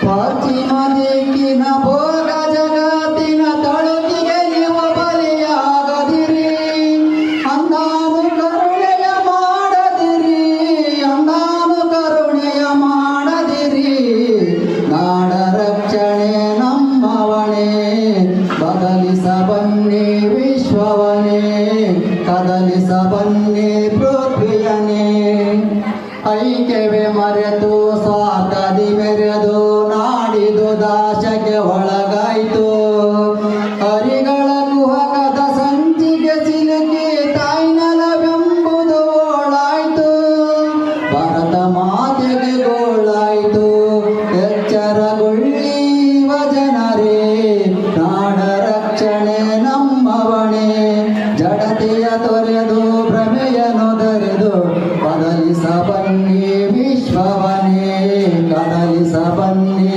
ಪಶ್ಚಿಮ ದಿಕ್ಕಿನ ಭೋಗ ಜಗತ್ತಿನ ತಳುಕಿಗೆ ನೀವು ಬಲಿಯಾಗದಿರಿ. ಅಂದಾನು ಕರುಣೆಯ ಮಾಡದಿರಿ, ಅಂದಾನು ಕರುಣೆಯ ಮಾಡದಿರಿ. ನಾಡ ರಕ್ಷಣೆ ನಮ್ಮವನೇ, ಬದಲಿಸ ಬನ್ನಿ ವಿಶ್ವವನೇ, ಕದಲಿಸ ಬನ್ನಿ ಪೃಥ್ವಿಯನೇ. ಐಕ್ಯವೇ ಮರೆತು ಸ್ವಾರ್ಥದಿ ಮೆರೆದು ನಾಡಿದು ದಾಶಕ್ಕೆ ಒಳಗಾಯಿತು. ಹರಿಗಳ ಕುಹಕದ ಸಂಚಿಗೆ ಸಿಲುಕಿ ತಾಯ್ನಲವೆಂಬುದು ಓಳಾಯ್ತು. ಭರತ ಮಾತೆಗೆ ಗೋಳಾಯ್ತು. ಎಚ್ಚರಗೊಳ್ಳಿ ಜನರೇ, ನಾಡ ರಕ್ಷಣೆ ನಮ್ಮವಣೆ. ಜಡತೆಯ ತೊರೆದು ಭ್ರಮೆಯನ್ನು ದರೆದು ಬದಲಿಸ ಬನ್ನಿ ವಿಶ್ವವನೇ, ಕದಲಿಸ ಬನ್ನಿ